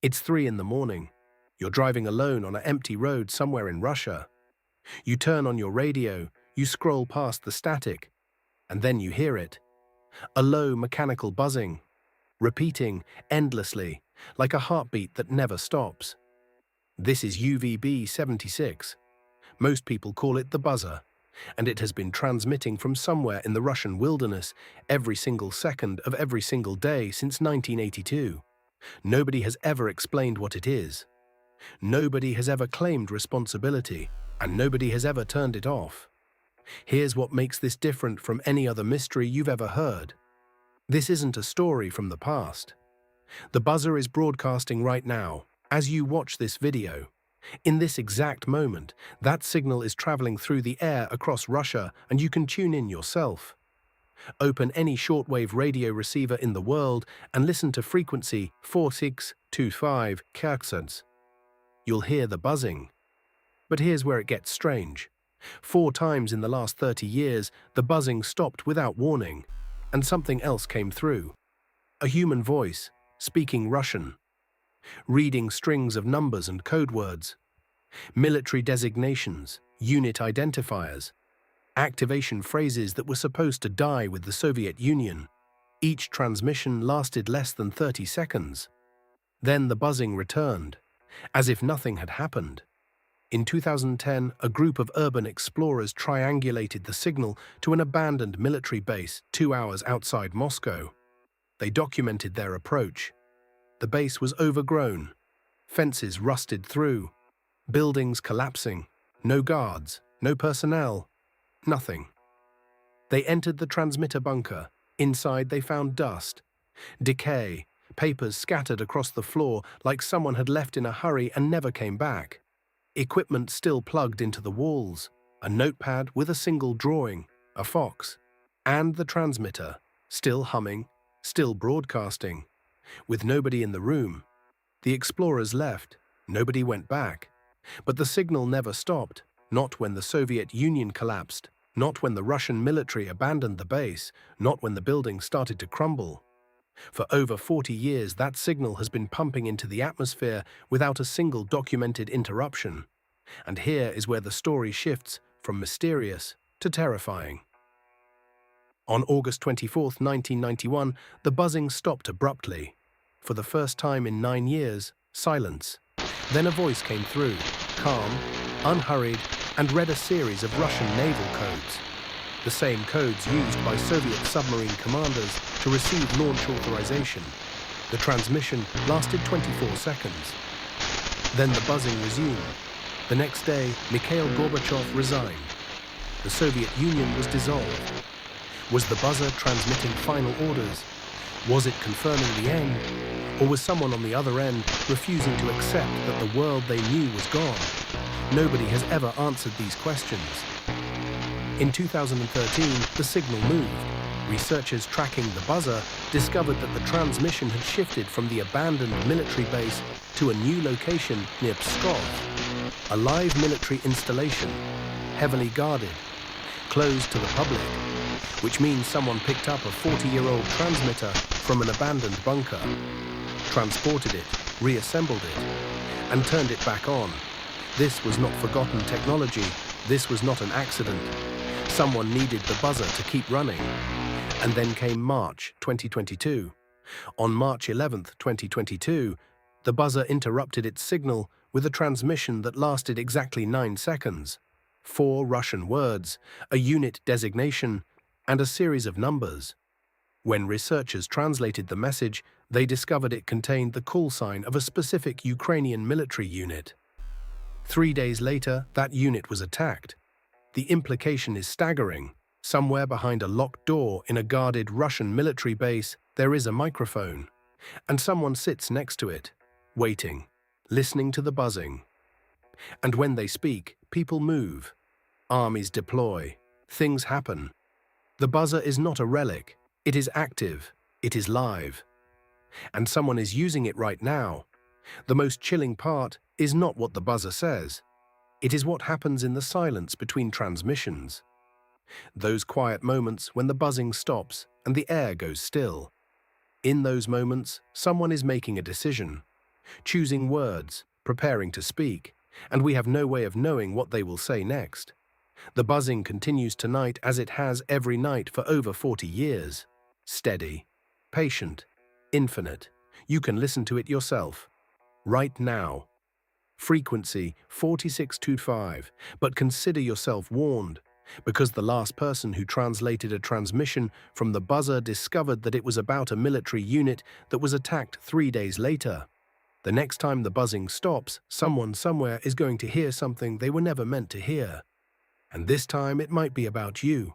It's 3 in the morning. You're driving alone on an empty road somewhere in Russia. You turn on your radio, you scroll past the static, and then you hear it. A low mechanical buzzing, repeating endlessly, like a heartbeat that never stops. This is UVB-76. Most people call it the buzzer, and it has been transmitting from somewhere in the Russian wilderness every single second of every single day since 1982. Nobody has ever explained what it is. Nobody has ever claimed responsibility, and nobody has ever turned it off. Here's what makes this different from any other mystery you've ever heard. This isn't a story from the past. The buzzer is broadcasting right now, as you watch this video. In this exact moment, that signal is traveling through the air across Russia, and you can tune in yourself. Open any shortwave radio receiver in the world and listen to frequency 4625 kHz. You'll hear the buzzing. But here's where it gets strange. 4 times in the last 30 years, the buzzing stopped without warning, and something else came through. A human voice, speaking Russian, reading strings of numbers and code words, military designations, unit identifiers, activation phrases that were supposed to die with the Soviet Union. Each transmission lasted less than 30 seconds. Then the buzzing returned, as if nothing had happened. In 2010, a group of urban explorers triangulated the signal to an abandoned military base 2 hours outside Moscow. They documented their approach. The base was overgrown, fences rusted through, buildings collapsing, no guards, no personnel, nothing. They entered the transmitter bunker. Inside they found dust, decay, papers scattered across the floor like someone had left in a hurry and never came back. Equipment still plugged into the walls, a notepad with a single drawing, a fox, and the transmitter, still humming, still broadcasting. With nobody in the room, the explorers left. Nobody went back. But the signal never stopped, not when the Soviet Union collapsed, not when the Russian military abandoned the base, not when the building started to crumble. For over 40 years, that signal has been pumping into the atmosphere without a single documented interruption. And here is where the story shifts from mysterious to terrifying. On August 24, 1991, the buzzing stopped abruptly. For the first time in 9 years, silence. Then a voice came through, calm, unhurried, and read a series of Russian naval codes. The same codes used by Soviet submarine commanders to receive launch authorization. The transmission lasted 24 seconds. Then the buzzing resumed. The next day, Mikhail Gorbachev resigned. The Soviet Union was dissolved. Was the buzzer transmitting final orders? Was it confirming the end? Or was someone on the other end refusing to accept that the world they knew was gone? Nobody has ever answered these questions. In 2013, the signal moved. Researchers tracking the buzzer discovered that the transmission had shifted from the abandoned military base to a new location near Pskov, a live military installation, heavily guarded, closed to the public, which means someone picked up a 40-year-old transmitter from an abandoned bunker, transported it, reassembled it, and turned it back on. This was not forgotten technology. This was not an accident. Someone needed the buzzer to keep running. And then came March 2022. On March 11, 2022, the buzzer interrupted its signal with a transmission that lasted exactly 9 seconds. 4 Russian words, a unit designation, and a series of numbers. When researchers translated the message, they discovered it contained the call sign of a specific Ukrainian military unit. 3 days later, that unit was attacked. The implication is staggering. Somewhere behind a locked door in a guarded Russian military base, there is a microphone, and someone sits next to it, waiting, listening to the buzzing. And when they speak, people move. Armies deploy. Things happen. The buzzer is not a relic. It is active. It is live. And someone is using it right now. The most chilling part is not what the buzzer says. It is what happens in the silence between transmissions. Those quiet moments when the buzzing stops and the air goes still. In those moments, someone is making a decision. choosing words, preparing to speak, and we have no way of knowing what they will say next. The buzzing continues tonight as it has every night for over 40 years. Steady, patient, infinite. You can listen to it yourself. Right now. Frequency 4625, but consider yourself warned, because the last person who translated a transmission from the buzzer discovered that it was about a military unit that was attacked 3 days later. The next time the buzzing stops, someone somewhere is going to hear something they were never meant to hear. And this time it might be about you.